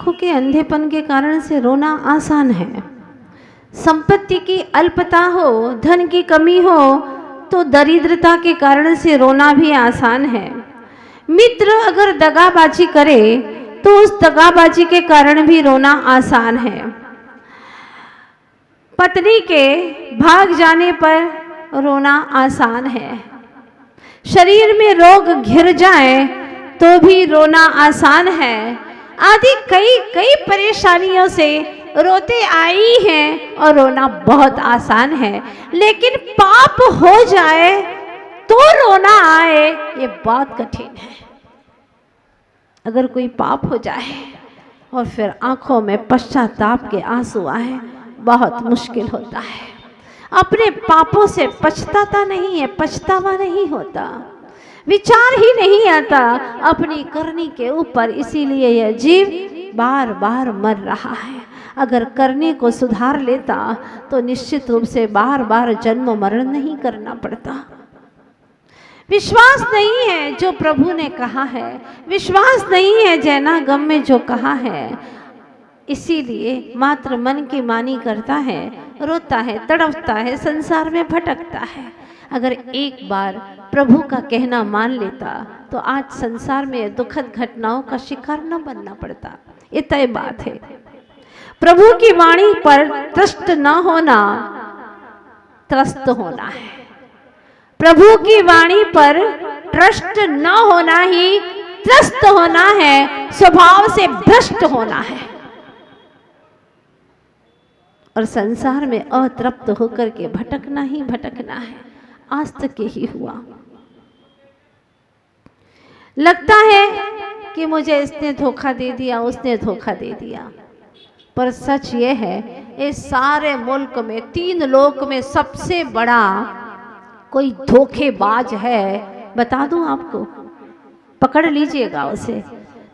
आंखों के अंधेपन के कारण से रोना आसान है। संपत्ति की अल्पता हो, धन की कमी हो तो दरिद्रता के कारण से रोना भी आसान है। मित्र अगर दगाबाजी करे तो उस दगाबाजी के कारण भी रोना आसान है। पत्नी के भाग जाने पर रोना आसान है। शरीर में रोग घिर जाए तो भी रोना आसान है। आदि कई कई परेशानियों से रोते आई हैं और रोना बहुत आसान है। लेकिन पाप हो जाए तो रोना आए ये बहुत कठिन है। अगर कोई पाप हो जाए और फिर आंखों में पश्चाताप के आंसू आए, बहुत मुश्किल होता है। अपने पापों से पछताता नहीं है, पछतावा नहीं होता, विचार ही नहीं आता अपनी करनी के ऊपर। इसीलिए यह जीव बार बार मर रहा है। अगर करने को सुधार लेता तो निश्चित रूप से बार बार जन्म मरण नहीं करना पड़ता। विश्वास नहीं है जो प्रभु ने कहा है, विश्वास नहीं है जैनागम में जो कहा है, इसीलिए मात्र मन की मानी करता है, रोता है, तड़पता है, संसार में भटकता है। अगर एक बार प्रभु का कहना मान लेता तो आज संसार में दुखद घटनाओं का शिकार न बनना पड़ता। ये तय बात है। प्रभु की वाणी पर त्रस्त न होना त्रस्त होना है। प्रभु की वाणी पर ट्रस्ट न होना ही त्रस्त होना है, स्वभाव से भ्रष्ट होना है और संसार में अतृप्त होकर के भटकना ही भटकना है। आज तक यही हुआ। लगता है कि मुझे इसने धोखा दे दिया, उसने धोखा दे दिया, पर सच ये है इस सारे मुल्क में 3 लोक में सबसे बड़ा कोई धोखेबाज है, बता दूं आपको, पकड़ लीजिएगा उसे,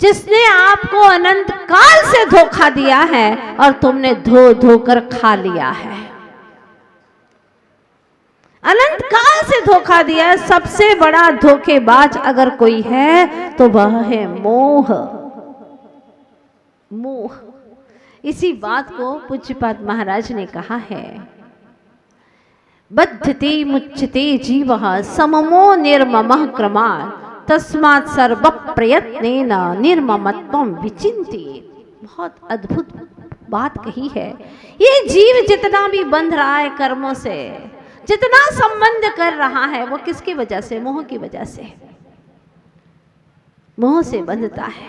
जिसने आपको अनंत काल से धोखा दिया है और तुमने धो धो कर खा लिया है। अनंत काल से धोखा दिया है। सबसे बड़ा धोखेबाज अगर कोई है तो वह है मोह। मोह। इसी बात को पूज्यपाद महाराज ने कहा है, बद्धते मुच्यते जीवः सममो निर्ममः क्रमात् तस्मात् सर्व प्रयत्नेन निर्ममत्वं विचिन्तेत्। बहुत अद्भुत बात कही है। ये जीव जितना भी बंध रहा है कर्मों से, जितना संबंध कर रहा है, वो किसकी वजह से? मोह की वजह से। मोह से बंधता है,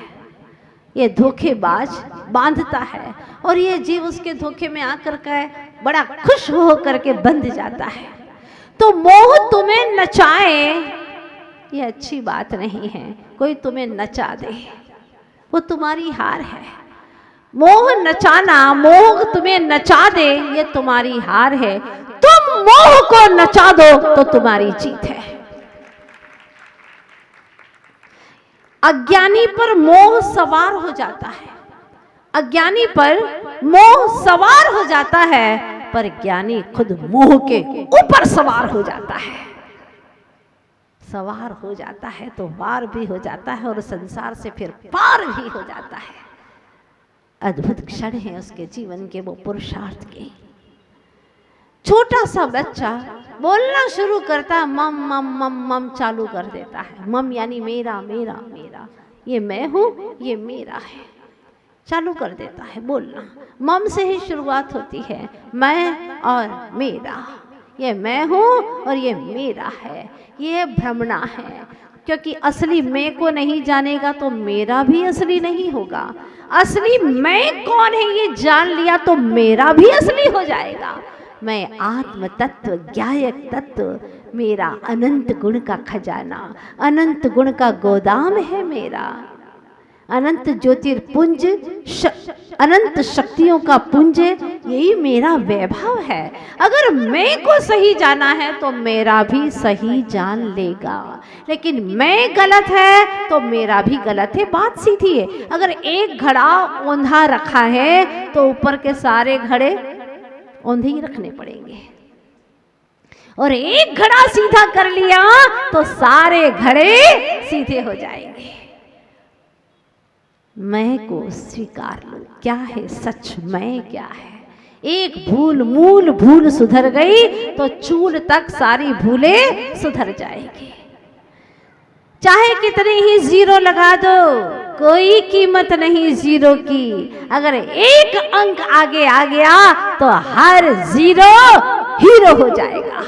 ये धोखेबाज बांधता है और ये जीव उसके धोखे में आकर के बड़ा खुश हो करके बंध जाता है। तो मोह तुम्हें नचाए ये अच्छी बात नहीं है। कोई तुम्हें नचा दे वो तुम्हारी हार है। मोह नचाना, मोह तुम्हें नचा दे ये तुम्हारी हार है। तुम मोह को नचा दो तो तुम्हारी जीत है। अज्ञानी पर मोह सवार हो जाता है, अज्ञानी पर मोह सवार हो जाता है, पर ज्ञानी खुद मोह के ऊपर सवार हो जाता है। सवार हो जाता है तो वार भी हो जाता है और संसार से फिर पार भी हो जाता है। अद्भुत क्षण है उसके जीवन के, वो पुरुषार्थ के। छोटा सा बच्चा बोलना शुरू करता है, मम मम मम मम चालू कर देता है। मम यानी मेरा मेरा मेरा, ये मैं हूँ, ये मेरा है, चालू कर देता है बोलना। मम से ही शुरुआत होती है, मैं और मेरा, ये मैं हूँ और ये मेरा है। ये भ्रमणा है, क्योंकि असली मैं को नहीं जानेगा तो मेरा भी असली नहीं होगा। असली मैं कौन है ये जान लिया तो मेरा भी असली हो जाएगा। मैं आत्म तत्व, ज्ञायक तत्व, मेरा अनंत गुण का खजाना, अनंत गुण का गोदाम है मेरा, अनंत ज्योतिर्पुंज, अनंत शक्तियों का पुंज, यही मेरा वैभव है। अगर मैं को सही जाना है तो मेरा भी सही जान लेगा। लेकिन मैं गलत है तो मेरा भी गलत है। बात सीधी है। अगर एक घड़ा औंधा रखा है तो ऊपर के सारे घड़े औंधे ही रखने पड़ेंगे, और एक घड़ा सीधा कर लिया तो सारे घड़े सीधे हो जाएंगे। मैं को स्वीकार लो। क्या है सच, मैं क्या है? एक भूल, मूल भूल सुधर गई तो चूल तक सारी भूलें सुधर जाएगी। चाहे कितने ही जीरो लगा दो, कोई कीमत नहीं जीरो की। अगर एक अंक आगे आ गया तो हर जीरो हीरो हो जाएगा,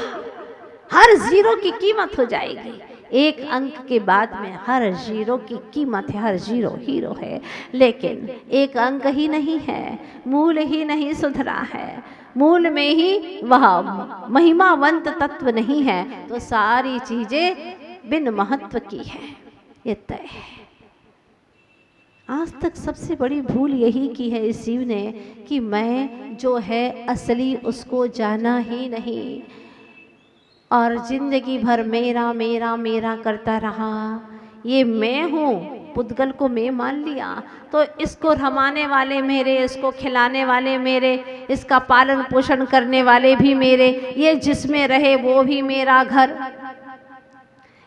हर जीरो की कीमत हो जाएगी। एक अंक के बाद में हर जीरो की कीमत है, हर जीरो हीरो है। लेकिन एक अंक ही नहीं है, मूल ही नहीं सुधरा है, मूल में ही वह महिमावंत तत्व नहीं है, तो सारी चीजें बिन महत्व की है, ये तय है। आज तक सबसे बड़ी भूल यही की है इस जीव ने कि मैं जो है असली उसको जाना ही नहीं, और जिंदगी भर मेरा मेरा मेरा करता रहा। ये मैं हूँ, पुद्गल को मैं मान लिया, तो इसको रमाने वाले मेरे, इसको खिलाने वाले मेरे, इसका पालन पोषण करने वाले भी मेरे, ये जिसमें रहे वो भी मेरा घर,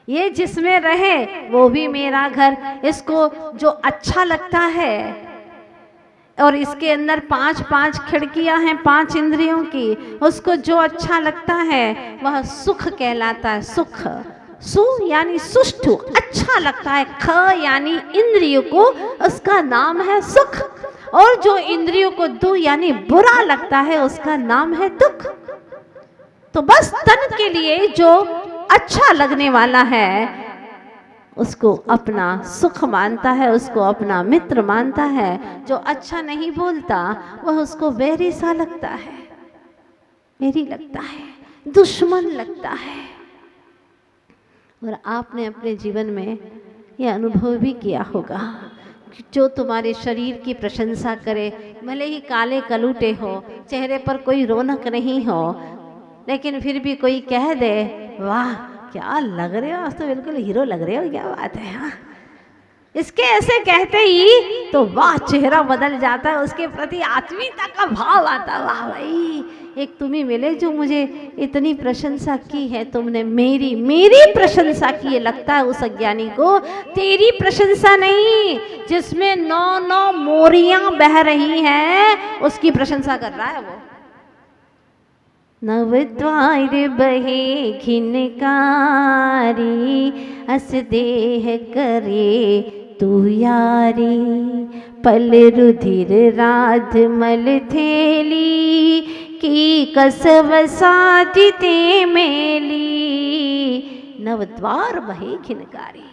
ये जिसमें रहे वो भी मेरा घर। इसको जो अच्छा लगता है, और इसके अंदर 5 खिड़कियां हैं 5 इंद्रियों की, उसको जो अच्छा लगता है वह सुख कहलाता है। सुख, सु यानी सुष्ठु, अच्छा लगता है। ख यानी इंद्रियों को, उसका नाम है सुख। और जो इंद्रियों को दु यानी बुरा लगता है, उसका नाम है दुख। तो बस तन के लिए जो अच्छा लगने वाला है उसको अपना सुख मानता है, उसको अपना मित्र मानता है। जो अच्छा नहीं बोलता वह उसको बैरी सा लगता है, बैरी लगता है, दुश्मन लगता है। और आपने अपने जीवन में यह अनुभव भी किया होगा कि जो तुम्हारे शरीर की प्रशंसा करे, भले ही काले कलूटे हो, चेहरे पर कोई रौनक नहीं हो, लेकिन फिर भी कोई कह दे वाह क्या लग रहे हो, आज तो बिल्कुल हीरो लग रहे हो, क्या बात है। हाँ, इसके ऐसे कहते ही तो वाह चेहरा बदल जाता है, उसके प्रति आत्मीयता का भाव आता। वाह भाई, एक तुम ही मिले जो मुझे इतनी प्रशंसा की है, तुमने मेरी प्रशंसा की। ये लगता है उस अज्ञानी को तेरी प्रशंसा नहीं, जिसमें 9 मोरियां बह रही हैं उसकी प्रशंसा कर रहा है वो। नव द्वार बहे खिनकारी, अस देह करे तू यारी, पल रुधिर राध मल थेली, की कसव साजिते मेली। नव द्वार बहे खिनकारी,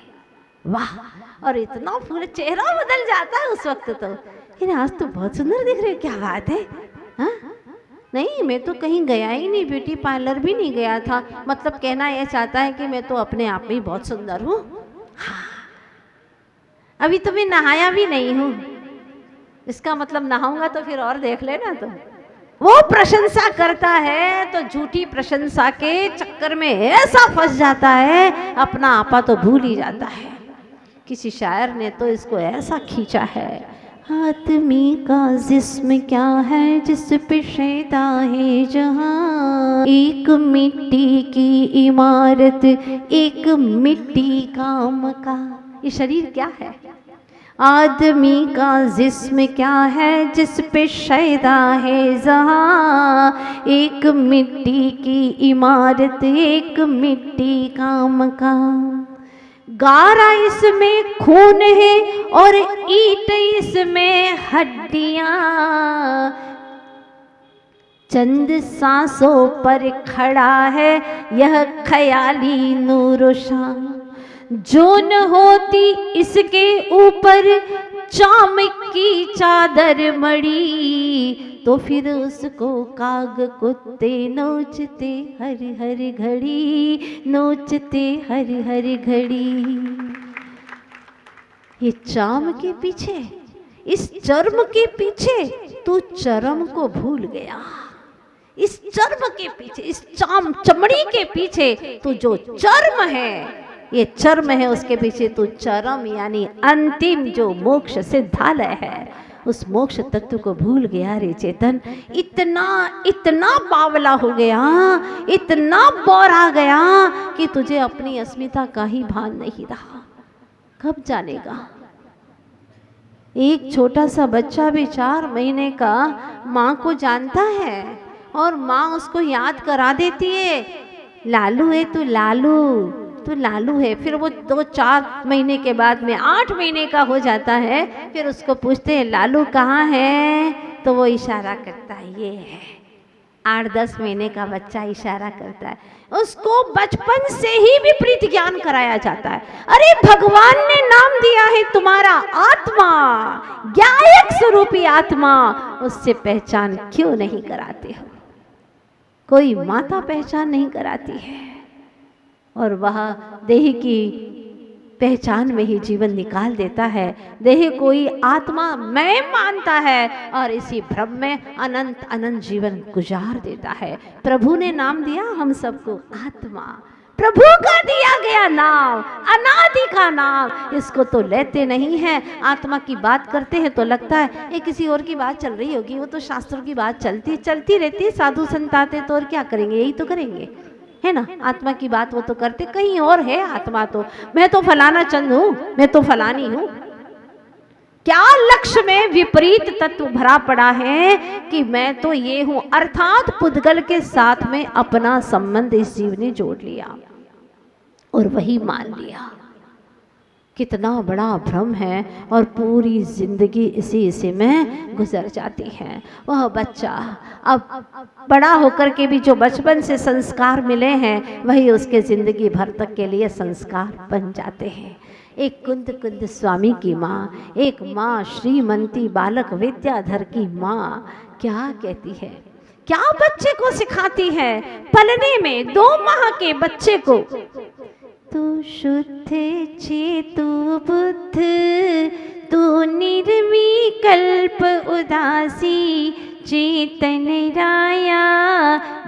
वाह। और इतना पूरा चेहरा बदल जाता है उस वक्त तो, आज तो बहुत सुंदर दिख रहे हो, क्या बात है। हाँ नहीं, मैं तो कहीं गया ही नहीं, ब्यूटी पार्लर भी नहीं गया था। मतलब कहना यह चाहता है कि मैं तो अपने आप में बहुत सुंदर हूँ। हाँ, अभी तो मैं नहाया भी नहीं हूँ, इसका मतलब नहाऊंगा तो फिर और देख लेना। तो वो प्रशंसा करता है तो झूठी प्रशंसा के चक्कर में ऐसा फंस जाता है, अपना आपा तो भूल ही जाता है। किसी शायर ने तो इसको ऐसा खींचा है, आदमी का जिस्म क्या है जिस पे शैदा है जहां, एक मिट्टी की इमारत एक मिट्टी का मकान। ये शरीर क्या है? आदमी का जिस्म क्या है जिस पे शैदा है जहां, एक मिट्टी की इमारत एक मिट्टी का मकान। गारा इसमें खून है और ईंट इसमें हड्डियां, चंद सांसों पर खड़ा है यह ख्याली नूरोशां। जो न होती इसके ऊपर चामक की चादर मड़ी, तो फिर उसको काग कुत्ते नोचते हर हर घड़ी, नोचते हर हर घड़ी। ये चाम के पीछे, इस चर्म के पीछे तू चरम को भूल गया। इस चर्म के पीछे, इस चमड़ी के पीछे तू जो चर्म है, ये चर्म है, उसके पीछे तू चरम यानी अंतिम जो मोक्ष सिद्धालय है, उस मोक्ष तत्व को भूल गया रे चेतन। इतना बावला हो गया, इतना बौरा गया कि तुझे अपनी अस्मिता का ही भान नहीं रहा। कब जानेगा? एक छोटा सा बच्चा भी 4 महीने का माँ को जानता है और माँ उसको याद करा देती है, लालू है तू, लालू तू लालू है। फिर वो 2-4 महीने के बाद में 8 महीने का हो जाता है, फिर उसको पूछते हैं लालू कहाँ है, तो वो इशारा करता है ये है। 8-10 महीने का बच्चा इशारा करता है, उसको बचपन से ही विपरीत ज्ञान कराया जाता है। अरे भगवान ने नाम दिया है तुम्हारा आत्मा, ज्ञायक स्वरूपी आत्मा, उससे पहचान क्यों नहीं कराते हो? कोई माता पहचान नहीं कराती है और वह देह की पहचान में ही जीवन निकाल देता है। देह कोई आत्मा मैं मानता है और इसी भ्रम में अनंत अनंत जीवन गुजार देता है। प्रभु ने नाम दिया हम सबको आत्मा, प्रभु का दिया गया नाम, अनादि का नाम, इसको तो लेते नहीं हैं। आत्मा की बात करते हैं तो लगता है ये किसी और की बात चल रही होगी, वो तो शास्त्रों की बात चलती रहती, साधु संत आते तो और क्या करेंगे, यही तो करेंगे, है ना। आत्मा की बात वो तो करते, कहीं और है आत्मा तो, मैं तो फलाना चंद हूं, मैं तो फलानी हूं। क्या लक्ष्य में विपरीत तत्व भरा पड़ा है कि मैं तो ये हूं, अर्थात पुद्गल के साथ में अपना संबंध इस जीव ने जोड़ लिया और वही मान लिया। कितना बड़ा भ्रम है और पूरी जिंदगी इसी में गुजर जाती है। वह बच्चा अब बड़ा होकर के भी जो बचपन से संस्कार मिले हैं वही उसके जिंदगी भर तक के लिए संस्कार बन जाते हैं। एक कुंद स्वामी की माँ, एक माँ श्रीमंती बालक विद्याधर की माँ क्या कहती है, क्या बच्चे को सिखाती है पलने में 2 माह के बच्चे को, तू शुद्ध चेतु बुद्ध, तू निर्विकल्प उदासी, चेतन राया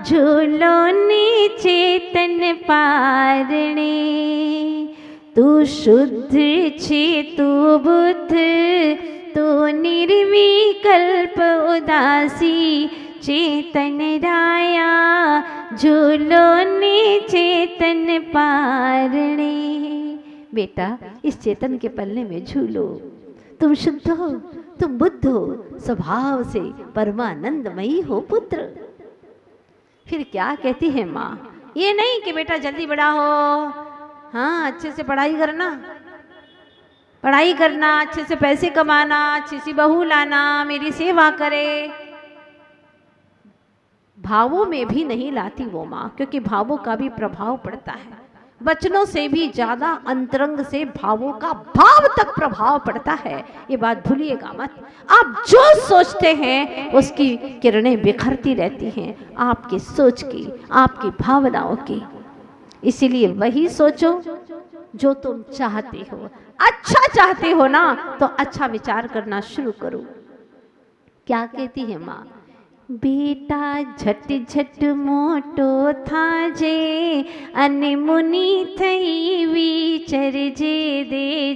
झूलो ने चेतन पारणे। तू शुद्ध चेतु बुद्ध, तू निर्विकल्प उदासी, चेतन राया झूलो ने चेतन पारणे। बेटा इस चेतन के पल्ले में झूलो, तुम शुद्ध हो, तुम बुद्ध हो, स्वभाव से परमानंदमयी हो पुत्र। फिर क्या कहती है माँ, ये नहीं कि बेटा जल्दी बड़ा हो, हाँ अच्छे से पढ़ाई करना, अच्छे से पैसे कमाना, अच्छी सी बहू लाना, मेरी सेवा करे। भावों में भी नहीं लाती वो माँ, क्योंकि भावों का भी प्रभाव पड़ता है। वचनों से भी ज्यादा अंतरंग से भावों का भाव तक प्रभाव पड़ता है, ये बात भूलिएगा मत। आप जो सोचते हैं उसकी किरणें बिखरती रहती हैं, आपकी सोच की, आपकी भावनाओं की। इसीलिए वही सोचो जो तुम चाहते हो। अच्छा चाहते हो ना तो अच्छा विचार करना शुरू करो। क्या कहती है माँ, बेटा झट झट मोटो था जे, अनमुनि थई विचर जे, दे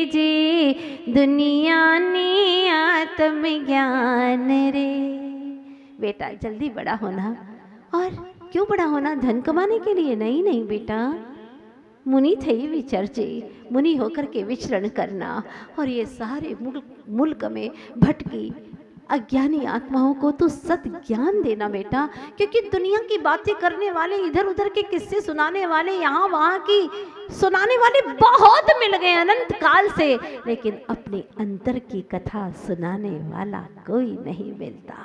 जे दुनिया ने आत्मज्ञान रे। बेटा जल्दी बड़ा होना, और क्यों बड़ा होना, धन कमाने के लिए नहीं बेटा, मुनि थई विचरजे, मुनि होकर के विचरण करना और ये सारे मुल्क में भटकी अज्ञानी आत्माओं को तो सत ज्ञान देना बेटा। क्योंकि दुनिया की बातें करने वाले, इधर उधर के किस्से सुनाने वाले, यहाँ वहाँ की सुनाने वाले बहुत मिल गए अनंत काल से, लेकिन अपने अंतर की कथा सुनाने वाला कोई नहीं मिलता,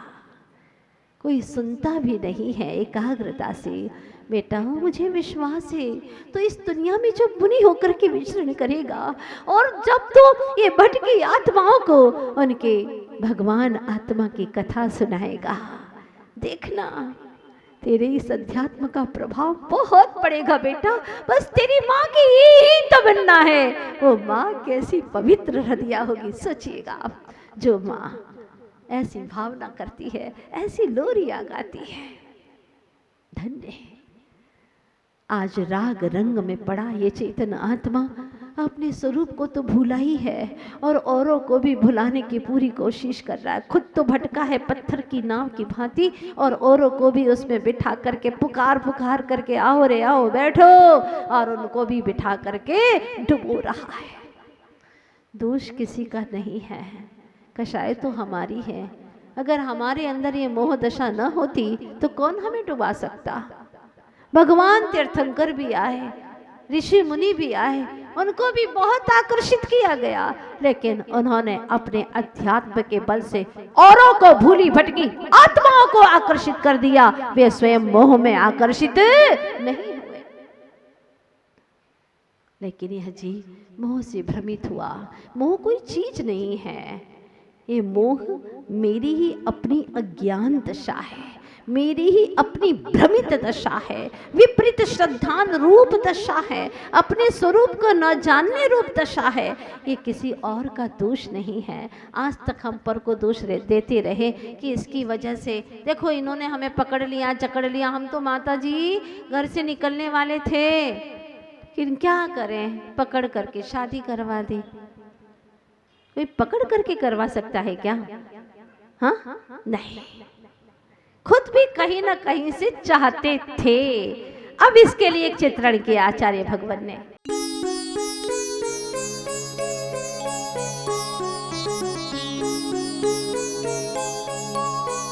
कोई सुनता भी नहीं है एकाग्रता से। बेटा मुझे विश्वास है तो इस दुनिया में जो मुनि होकर के विचरण करेगा और जब तो ये भटकी आत्माओं को उनके भगवान आत्मा की कथा सुनाएगा, देखना तेरे इस अध्यात्म का प्रभाव बहुत पड़ेगा बेटा। बस तेरी माँ की यही तमन्ना है, वो माँ कैसी पवित्र हृदय होगी सोचिएगा आप। जो माँ ऐसी भावना करती है, ऐसी लोरियां गाती है, धन्य है। आज राग रंग में पड़ा ये चेतन आत्मा अपने स्वरूप को तो भूला ही है और औरों को भी भुलाने की पूरी कोशिश कर रहा है। खुद तो भटका है पत्थर की नाव की भांति और औरों को भी उसमें बिठा करके पुकार करके आओ रे आओ बैठो, और उनको भी बिठा करके डुबो रहा है। दोष किसी का नहीं है, कषाय तो हमारी है। अगर हमारे अंदर ये मोह दशा न होती तो कौन हमें डुबा सकता। भगवान तीर्थंकर भी आए, ऋषि मुनि भी आए, उनको भी बहुत आकर्षित किया गया, लेकिन उन्होंने अपने अध्यात्म के बल से औरों को भूली भटकी आत्माओं को आकर्षित कर दिया। वे स्वयं मोह में आकर्षित नहीं हुए। लेकिन यह जीव मोह से भ्रमित हुआ। मोह कोई चीज नहीं है, ये मोह मेरी ही अपनी अज्ञान दशा है, मेरी ही अपनी भ्रमित दशा है, विपरीत श्रद्धान रूप दशा है, अपने स्वरूप को न जानने रूप दशा है। ये किसी और का दोष नहीं है। आज तक हम पर को दोष देते रहे कि इसकी वजह से देखो इन्होंने हमें पकड़ लिया, जकड़ लिया, हम तो माता जी घर से निकलने वाले थे, लेकिन क्या करें, पकड़ करके शादी करवा दी। कोई पकड़ करके करवा सकता है क्या? हाँ, नहीं, खुद भी कहीं ना कहीं से चाहते थे। अब इसके लिए एक चित्रण किया आचार्य भगवान ने।